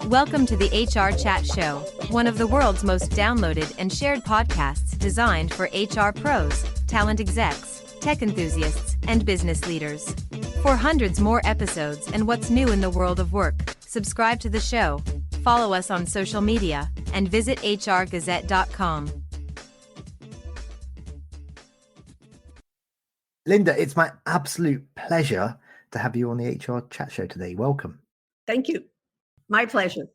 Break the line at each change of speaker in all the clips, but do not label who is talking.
Welcome to the HR Chat Show, one of the world's most downloaded and shared podcasts designed for HR pros, talent execs, tech enthusiasts, and business leaders. For hundreds more episodes and what's new in the world of work, subscribe to the show, follow us on social media, and visit HRgazette.com.
Lynda, it's my absolute pleasure to have you on the HR Chat Show today. Welcome.
Thank you. My pleasure.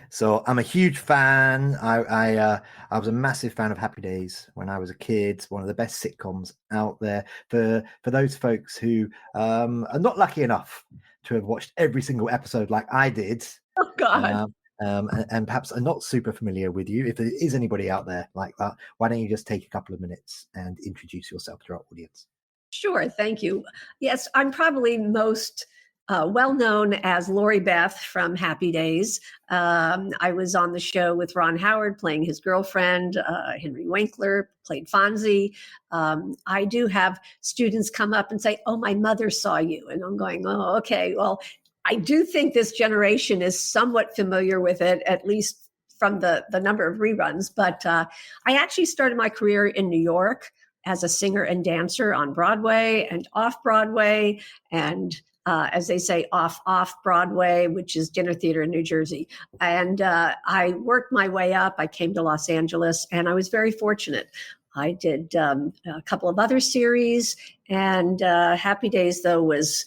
So I'm a huge fan. I was a massive fan of Happy Days when I was a kid. One of the best sitcoms out there for those folks who are not lucky enough to have watched every single episode like I did.
Oh, God.
And perhaps are not super familiar with you. If there is anybody out there like that, why don't you just take a couple of minutes and introduce yourself to our audience?
Sure. Thank you. Yes, I'm probably most well-known as Lori Beth from Happy Days. I was on the show with Ron Howard playing his girlfriend. Henry Winkler played Fonzie. I do have students come up and say, "Oh, my mother saw you." And I'm going, "Oh, okay. Well, I do think this generation is somewhat familiar with it, at least from the number of reruns." But I actually started my career in New York as a singer and dancer on Broadway and off Broadway, and as they say, off Broadway, which is dinner theater in New Jersey. And I worked my way up. I came to Los Angeles, and I was very fortunate. I did a couple of other series, and Happy Days, though, was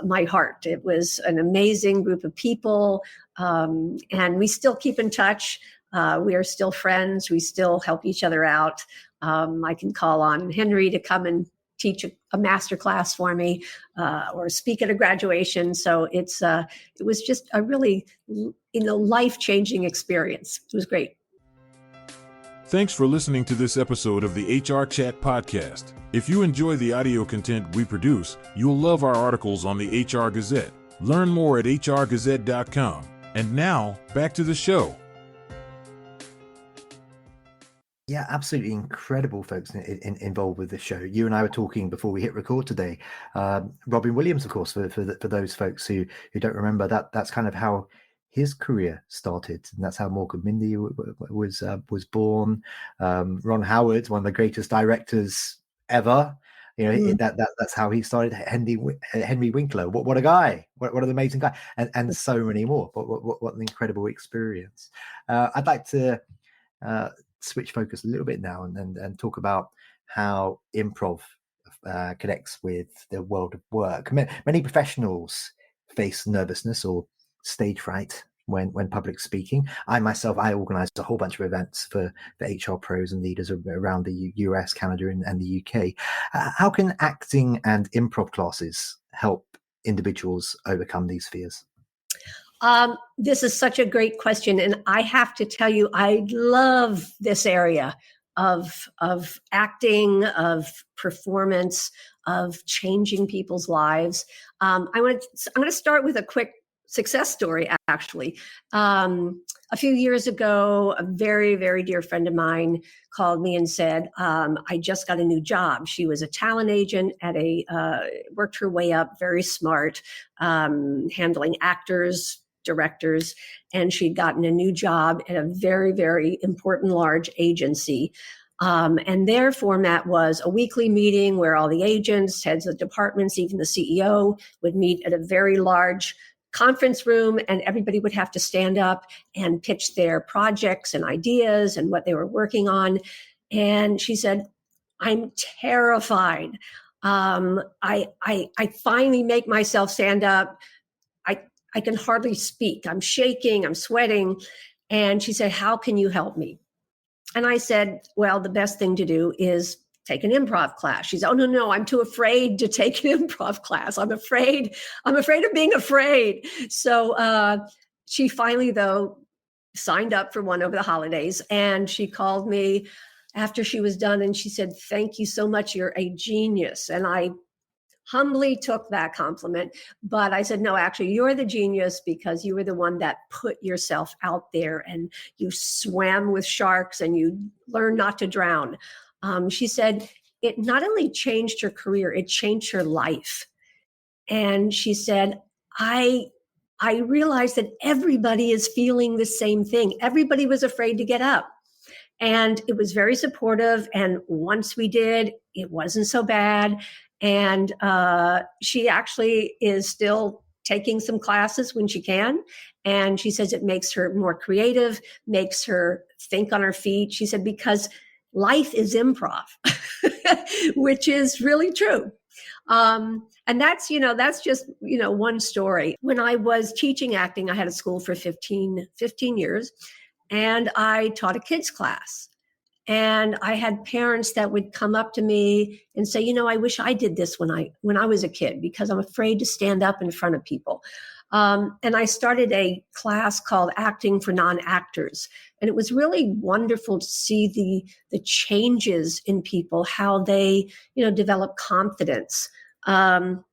my heart. It was an amazing group of people, and we still keep in touch. We are still friends. We still help each other out. I can call on Henry to come and teach a master class for me or speak at a graduation. So it was just a really life-changing experience. It was great.
Thanks for listening to this episode of the HR Chat podcast. If you enjoy the audio content we produce, you'll love our articles on the HR Gazette. Learn more at HRgazette.com. And now, back to the show.
Yeah, absolutely incredible folks involved with the show. You and I were talking before we hit record today. Robin Williams, of course, for those folks who don't remember, that's kind of how his career started, and that's how Morgan Mindy was born. Ron Howard, one of the greatest directors ever. You know, that's how he started. Henry Winkler, what a guy! What an amazing guy, and so many more. What an incredible experience. I'd like to switch focus a little bit now and talk about how improv connects with the world of work. Many professionals face nervousness or stage fright when public speaking. I organized a whole bunch of events for HR pros and leaders around the US, Canada, and the UK. How can acting and improv classes help individuals overcome these fears?
This is such a great question. And I have to tell you, I love this area of acting, of performance, of changing people's lives. I'm going to start with a quick success story, actually. A few years ago, a very, very dear friend of mine called me and said, I just got a new job. She was a talent agent at worked her way up, very smart, handling actors, directors, and she'd gotten a new job at a very, very important large agency. And their format was a weekly meeting where all the agents, heads of departments, even the CEO would meet at a very large conference room, and everybody would have to stand up and pitch their projects and ideas and what they were working on. And she said, "I'm terrified. I finally make myself stand up. I can hardly speak. I'm shaking, I'm sweating." And she said, "How can you help me?" And I said, "Well, the best thing to do is take an improv class." She said, "Oh, no, I'm too afraid to take an improv class. I'm afraid of being afraid." So she finally, though, signed up for one over the holidays. And she called me after she was done and she said, "Thank you so much. You're a genius." And I humbly took that compliment, but I said, "No, actually, you're the genius because you were the one that put yourself out there and you swam with sharks and you learned not to drown." She said, it not only changed her career, it changed her life. And she said, I I realized that everybody is feeling the same thing. Everybody was afraid to get up. And it was very supportive. And once we did, it wasn't so bad. And she actually is still taking some classes when she can. And she says it makes her more creative, makes her think on her feet. She said, because life is improv, which is really true. And that's just, one story. When I was teaching acting, I had a school for 15 years. And I taught a kids class, and I had parents that would come up to me and say, I wish I did this when I was a kid, because I'm afraid to stand up in front of people. And I started a class called Acting for Non-Actors. And it was really wonderful to see the changes in people, how they, develop confidence. So,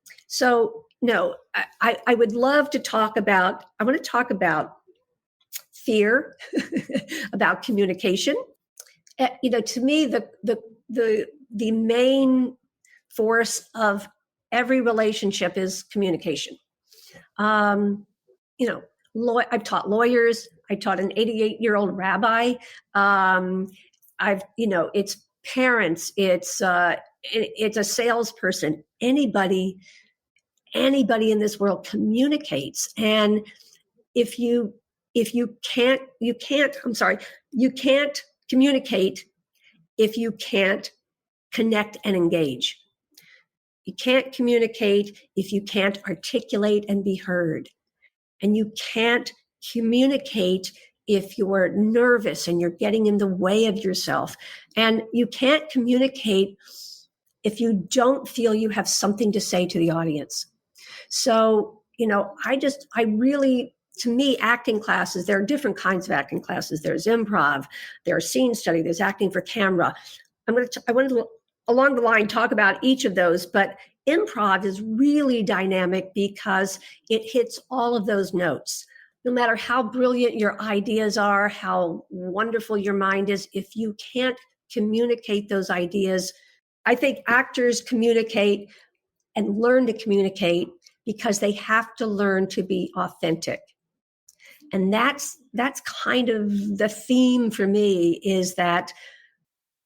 I would love to talk about, I want to talk about fear, about communication. To me, the main force of every relationship is communication. I've taught lawyers. I taught an 88-year-old rabbi. It's parents. It's a salesperson. Anybody in this world communicates, and you can't communicate if you can't connect and engage. You can't communicate if you can't articulate and be heard. And you can't communicate if you're nervous and you're getting in the way of yourself. And you can't communicate if you don't feel you have something to say to the audience. So, to me, acting classes, there are different kinds of acting classes. There's improv, there's scene study, there's acting for camera. I want to, along the line, talk about each of those, but improv is really dynamic because it hits all of those notes. No matter how brilliant your ideas are, how wonderful your mind is, if you can't communicate those ideas, I think actors communicate and learn to communicate because they have to learn to be authentic. And that's kind of the theme for me, is that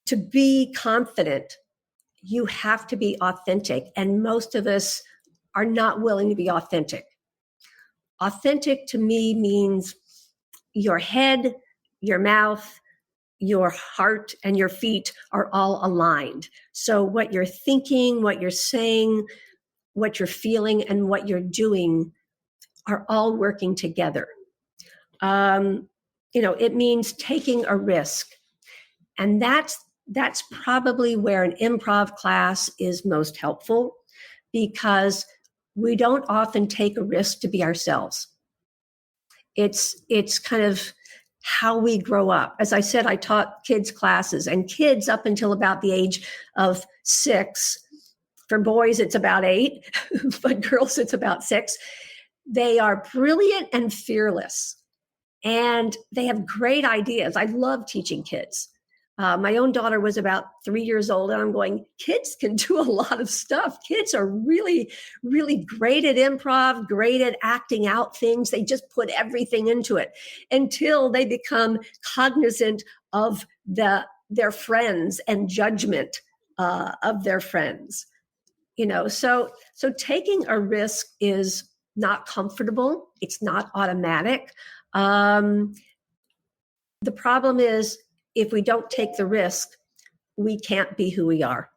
to be confident, you have to be authentic. And most of us are not willing to be authentic. Authentic to me means your head, your mouth, your heart, and your feet are all aligned. So what you're thinking, what you're saying, what you're feeling, and what you're doing are all working together. It means taking a risk. And that's probably where an improv class is most helpful, because we don't often take a risk to be ourselves. It's kind of how we grow up. As I said, I taught kids classes, and kids up until about the age of 6, for boys, it's about 8, but girls, it's about 6. They are brilliant and fearless, and they have great ideas. I love teaching kids. My own daughter was about 3 years old, and I'm going, kids can do a lot of stuff. Kids are really, really great at improv, great at acting out things. They just put everything into it until they become cognizant of their friends and judgment of their friends. So taking a risk is not comfortable. It's not automatic. The problem is, if we don't take the risk, we can't be who we are.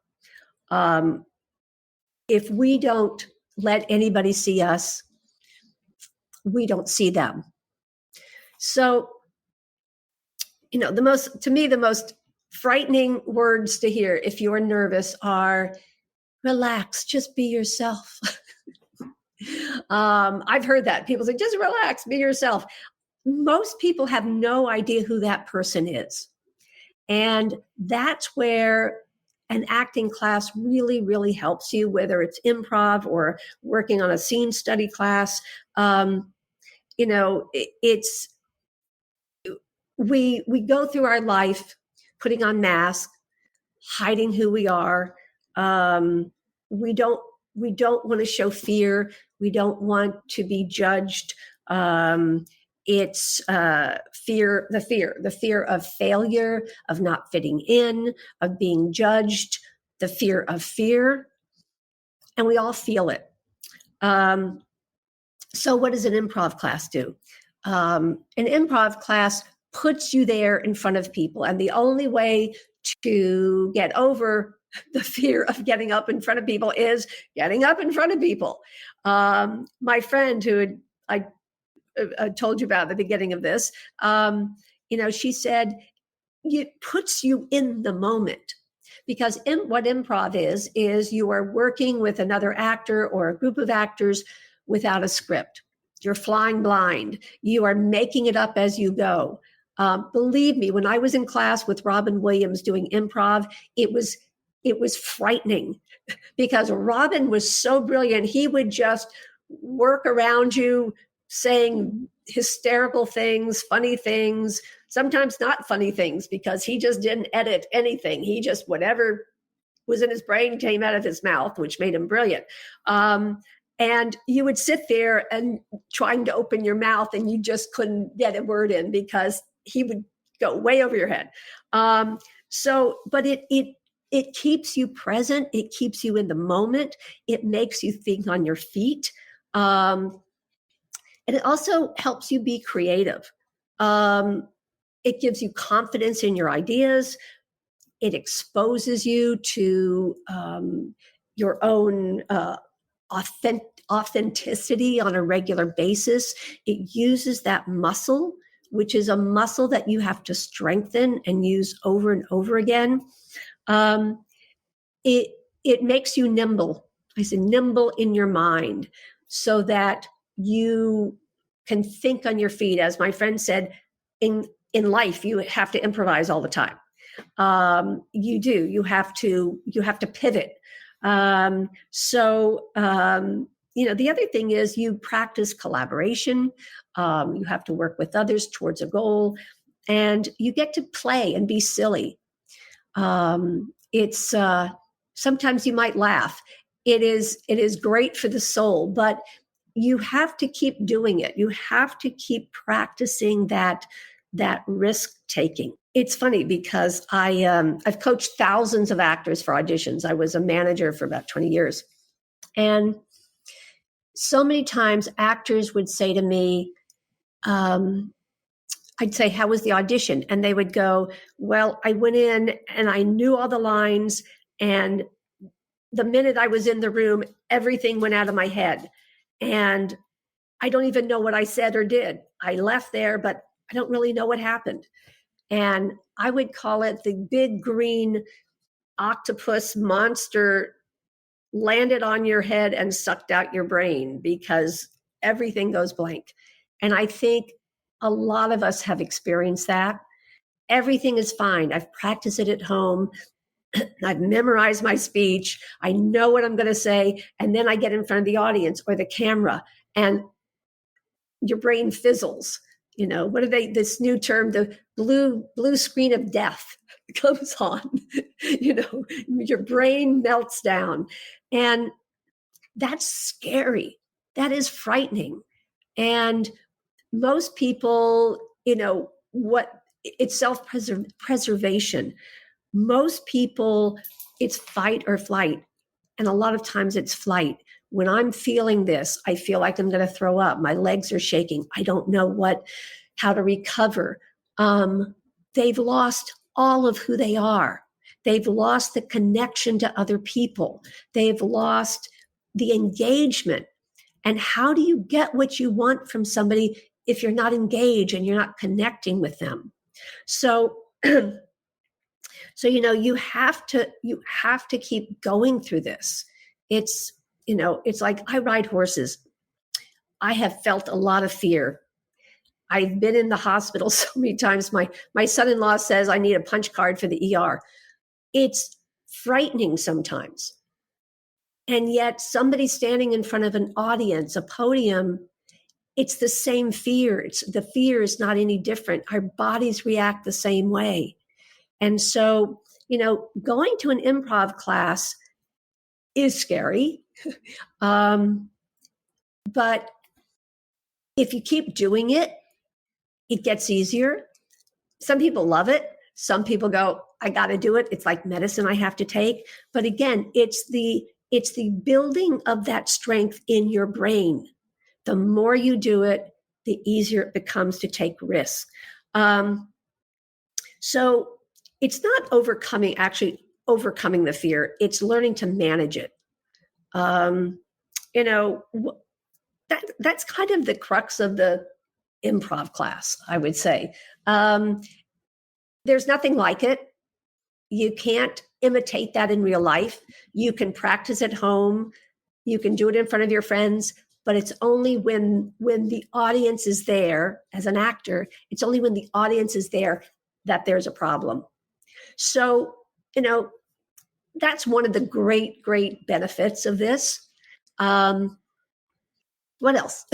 If we don't let anybody see us, we don't see them. So, the most frightening words to hear if you're nervous are, relax, just be yourself. I've heard that. People say, just relax, be yourself. Most people have no idea who that person is. And that's where an acting class really, really helps you, whether it's improv or working on a scene study class. We go through our life putting on masks, hiding who we are. We don't want to show fear. We don't want to be judged. It's the fear of failure, of not fitting in, of being judged, the fear of fear, and we all feel it. So what does an improv class do? An improv class puts you there in front of people, and the only way to get over the fear of getting up in front of people is getting up in front of people. My friend who I told you about at the beginning of this, she said, it puts you in the moment. Because what improv is you are working with another actor or a group of actors without a script. You're flying blind. You are making it up as you go. Believe me, when I was in class with Robin Williams doing improv, it was frightening because Robin was so brilliant. He would just work around you saying hysterical things, funny things, sometimes not funny things, because he just didn't edit anything. He just, whatever was in his brain came out of his mouth, which made him brilliant. And you would sit there and trying to open your mouth and you just couldn't get a word in because he would go way over your head. But it keeps you present. It keeps you in the moment. It makes you think on your feet. And it also helps you be creative. It gives you confidence in your ideas. It exposes you to your own authenticity on a regular basis. It uses that muscle, which is a muscle that you have to strengthen and use over and over again. It makes you nimble. I say nimble in your mind so that you can think on your feet. As my friend said, in life, you have to improvise all the time. You do. You have to pivot. The other thing is you practice collaboration. You have to work with others towards a goal, and you get to play and be silly. It's sometimes you might laugh. It is great for the soul, but you have to keep doing it. You have to keep practicing that risk taking. It's funny because I've coached thousands of actors for auditions. I was a manager for about 20 years. And so many times actors would say to me, I'd say, how was the audition? And they would go, well, I went in and I knew all the lines. And the minute I was in the room, everything went out of my head. And I don't even know what I said or did. I left there, but I don't really know what happened. And I would call it the big green octopus monster landed on your head and sucked out your brain because everything goes blank. And I think a lot of us have experienced that. Everything is fine. I've practiced it at home. I've memorized my speech. I know what I'm going to say. And then I get in front of the audience or the camera and your brain fizzles. What are this new term, the blue screen of death comes on, your brain melts down. And that's scary. That is frightening. And most people, it's self-preservation. Most people, it's fight or flight. And a lot of times it's flight. When I'm feeling this, I feel like I'm going to throw up. My legs are shaking. I don't know how to recover. They've lost all of who they are. They've lost the connection to other people. They've lost the engagement. And how do you get what you want from somebody if you're not engaged and you're not connecting with them? So you have to keep going through this. It's like I ride horses. I have felt a lot of fear. I've been in the hospital so many times. My son-in-law says I need a punch card for the ER. It's frightening sometimes. And yet somebody standing in front of an audience, a podium, it's the same fear. The fear is not any different. Our bodies react the same way. And so, going to an improv class is scary. But if you keep doing it, it gets easier. Some people love it. Some people go, I got to do it. It's like medicine I have to take. But again, it's the building of that strength in your brain. The more you do it, the easier it becomes to take risks. So it's not overcoming the fear. It's learning to manage it. That's kind of the crux of the improv class, I would say. There's nothing like it. You can't imitate that in real life. You can practice at home. You can do it in front of your friends, but it's only when the audience is there as an actor, it's only when the audience is there that there's a problem. So, that's one of the great, great benefits of this. What else?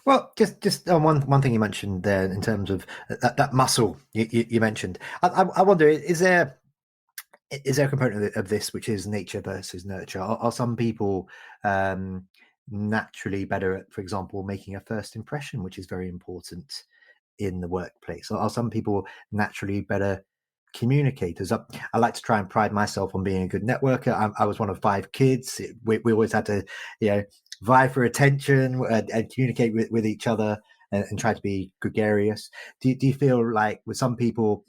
Well, just one thing you mentioned there in terms of that muscle you mentioned. I wonder, is there a component of this which is nature versus nurture? Are some people naturally better at, for example, making a first impression, which is very important in the workplace? Are some people naturally better communicators? I like to try and pride myself on being a good networker. I was one of 5 kids. We always had to, vie for attention and communicate with each other and try to be gregarious. Do you feel like with some people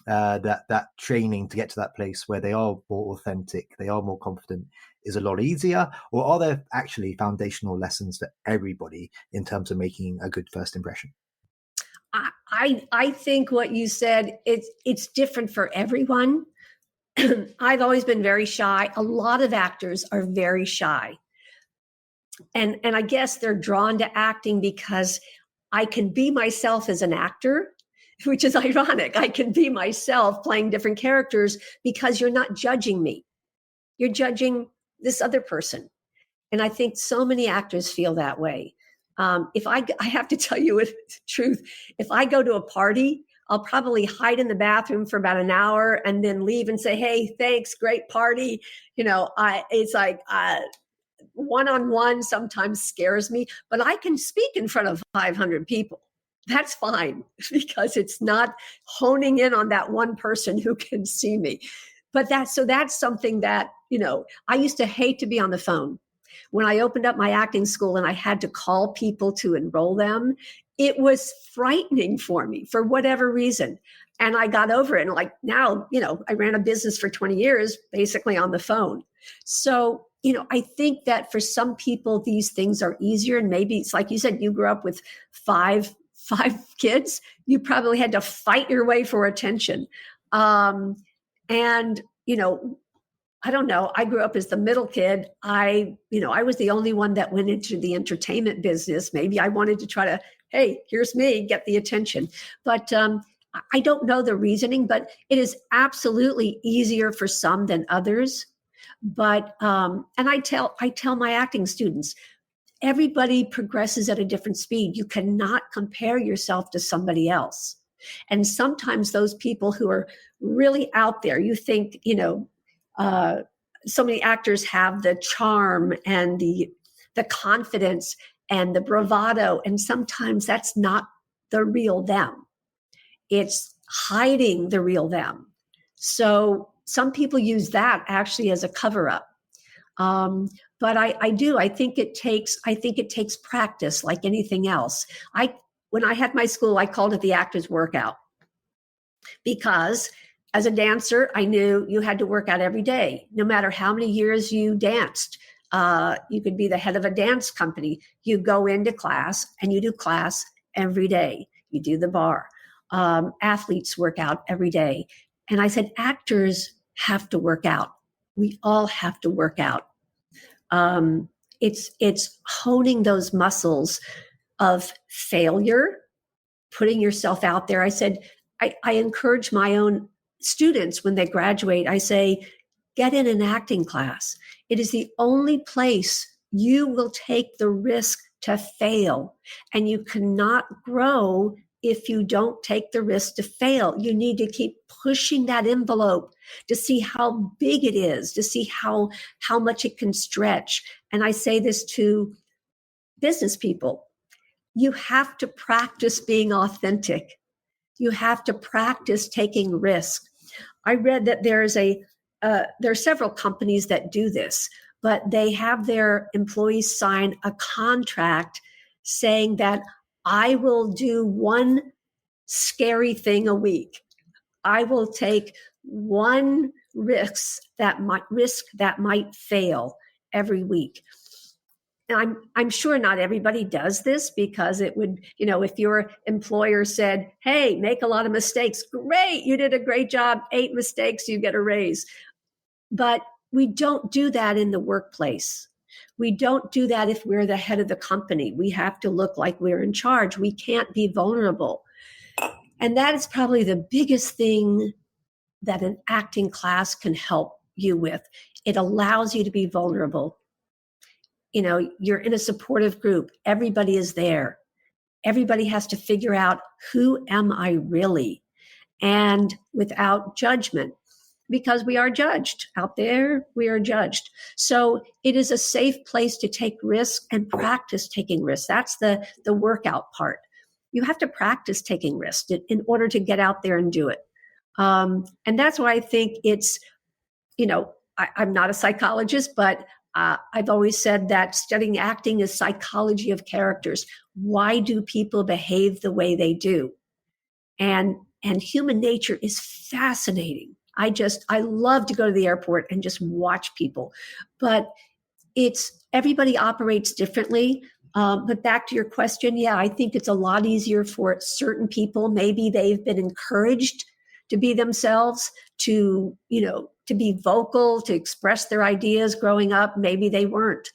that training to get to that place where they are more authentic, they are more confident, is a lot easier? Or are there actually foundational lessons for everybody in terms of making a good first impression?
I think what you said, it's different for everyone. I've always been very shy. A lot of actors are very shy. And I guess they're drawn to acting because I can be myself as an actor, which is ironic. I can be myself playing different characters because you're not judging me. You're judging this other person. And I think so many actors feel that way. If I have to tell you the truth, if I go to a party, I'll probably hide in the bathroom for about an hour and then leave and say, hey, thanks, great party. It's like one-on-one sometimes scares me, but I can speak in front of 500 people. That's fine because it's not honing in on that one person who can see me. But that's something that, I used to hate to be on the phone. When I opened up my acting school and I had to call people to enroll them, it was frightening for me for whatever reason. And I got over it. And now, I ran a business for 20 years, basically on the phone. So, I think that for some people, these things are easier. And maybe it's like you said, you grew up with five kids. You probably had to fight your way for attention. I don't know. I grew up as the middle kid. I was the only one that went into the entertainment business. Maybe I wanted to try to, hey, here's me, get the attention. But I don't know the reasoning, but it is absolutely easier for some than others. But and I tell my acting students, everybody progresses at a different speed. You cannot compare yourself to somebody else. And sometimes those people who are really out there, you think, so many actors have the charm and the confidence and the bravado. And sometimes that's not the real them. It's hiding the real them. So some people use that actually as a cover up. But I think it takes practice like anything else. When I had my school, I called it the actor's workout because as a dancer, I knew you had to work out every day, no matter how many years you danced. You could be the head of a dance company. You go into class and you do class every day. You do the bar. Athletes work out every day. And I said, actors have to work out. We all have to work out. It's honing those muscles of failure, putting yourself out there. I said, I encourage my own students when they graduate, I say, get in an acting class. It is the only place you will take the risk to fail. And you cannot grow if you don't take the risk to fail. You need to keep pushing that envelope to see how big it is, to see how much it can stretch. And I say this to business people. you have to practice being authentic. You have to practice taking risk. I read that there are several companies that do this, but they have their employees sign a contract saying that I will do one scary thing a week. I will take one risk that might fail every week. And I'm sure not everybody does this, because it would, if your employer said, hey, make a lot of mistakes, great, you did a great job, 8 mistakes, you get a raise. But we don't do that in the workplace. We don't do that if we're the head of the company. We have to look like we're in charge. We can't be vulnerable. And that is probably the biggest thing that an acting class can help you with. It allows you to be vulnerable. You're in a supportive group. Everybody is there. Everybody has to figure out, who am I really? And without judgment, because we are judged out there, we are judged. So it is a safe place to take risks and practice taking risks. That's the workout part. You have to practice taking risks in order to get out there and do it. And that's why I think it's, I'm not a psychologist, but I've always said that studying acting is psychology of characters. Why do people behave the way they do? And human nature is fascinating. I love to go to the airport and just watch people, but everybody operates differently. But back to your question, yeah, I think it's a lot easier for certain people. Maybe they've been encouraged to be themselves, to be vocal, to express their ideas growing up. Maybe they weren't.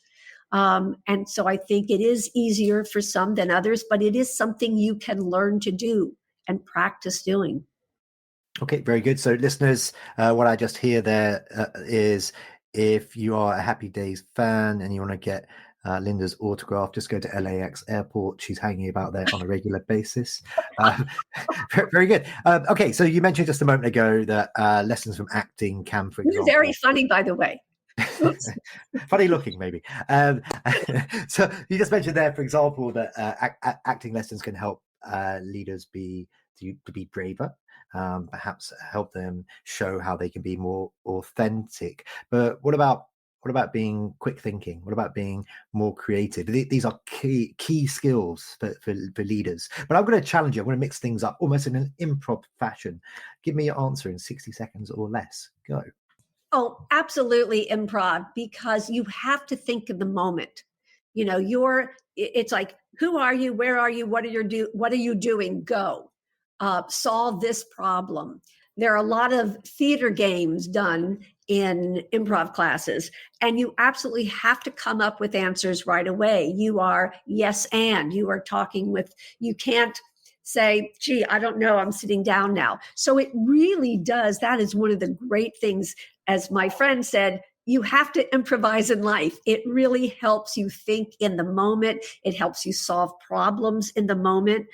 And so I think it is easier for some than others, but it is something you can learn to do and practice doing.
Okay, very good. So listeners, what I just hear there is, if you are a Happy Days fan and you want to get Lynda's autograph, just go to LAX airport. She's hanging about there on a regular basis. Very good. Okay, so you mentioned just a moment ago that lessons from acting can, for example...
You're very funny, by the way.
Funny looking, maybe. So you just mentioned there, for example, that acting lessons can help leaders to be braver, perhaps help them show how they can be more authentic. But what about being quick thinking? What about being more creative? These are key skills for leaders. But I'm going to challenge you. I'm going to mix things up almost in an improv fashion. Give me your answer in 60 seconds or less. Go.
Oh, absolutely improv, because you have to think of the moment. It's like, who are you? Where are you? What are you doing? Go. Solve this problem. There are a lot of theater games done in improv classes, and you absolutely have to come up with answers right away. You are yes, and you are talking with, you can't say, gee, I don't know, I'm sitting down now. So it really does. That is one of the great things. As my friend said, you have to improvise in life. It really helps you think in the moment. It helps you solve problems in the moment.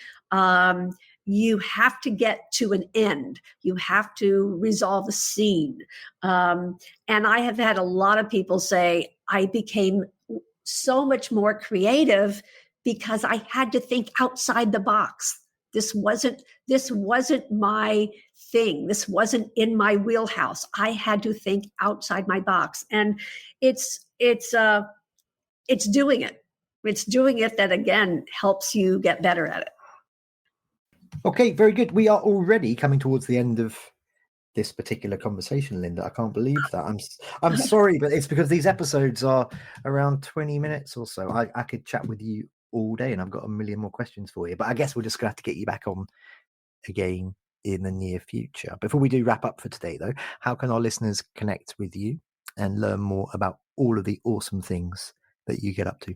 You have to get to an end. You have to resolve a scene. And I have had a lot of people say, I became so much more creative because I had to think outside the box. This wasn't my thing. This wasn't in my wheelhouse. I had to think outside my box. And it's doing it. It's doing it that, again, helps you get better at it.
Okay, very good. We are already coming towards the end of this particular conversation, Lynda. I can't believe that. I'm sorry, but it's because these episodes are around 20 minutes or so. I could chat with you all day, and I've got a million more questions for you. But I guess we're just going to have to get you back on again in the near future. Before we do wrap up for today, though, how can our listeners connect with you and learn more about all of the awesome things that you get up to?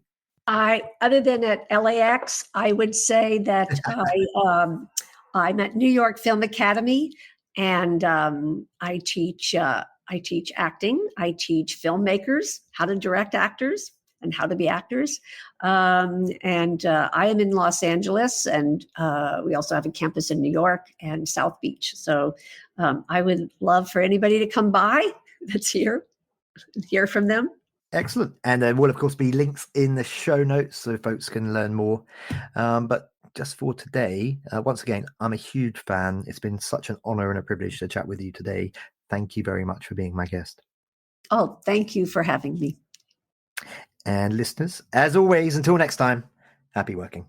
Other than at LAX, I would say that I'm at New York Film Academy, and I teach acting. I teach filmmakers how to direct actors and how to be actors. And I am in Los Angeles, and we also have a campus in New York and South Beach. So I would love for anybody to come by that's here and hear from them.
Excellent. And there will, of course, be links in the show notes so folks can learn more. But just for today, once again, I'm a huge fan. It's been such an honor and a privilege to chat with you today. Thank you very much for being my guest.
Oh, thank you for having me.
And listeners, as always, until next time, happy working.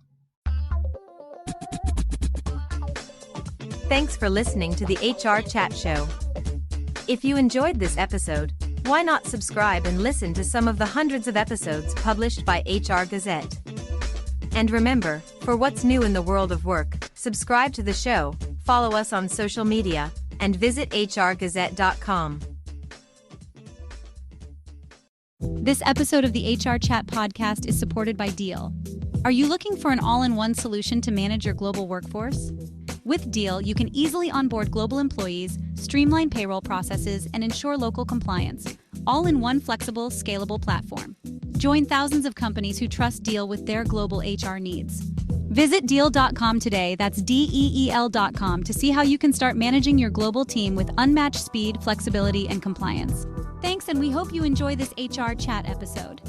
Thanks for listening to the HR Chat Show. If you enjoyed this episode, why not subscribe and listen to some of the hundreds of episodes published by HR Gazette? And remember, for what's new in the world of work, subscribe to the show, follow us on social media, and visit hrgazette.com.
This episode of the HR Chat podcast is supported by Deal. Are you looking for an all-in-one solution to manage your global workforce? With Deal, you can easily onboard global employees, streamline payroll processes, and ensure local compliance, all in one flexible, scalable platform. Join thousands of companies who trust Deal with their global HR needs. Visit Deal.com today, that's DEEL.com, to see how you can start managing your global team with unmatched speed, flexibility, and compliance. Thanks, and we hope you enjoy this HR Chat episode.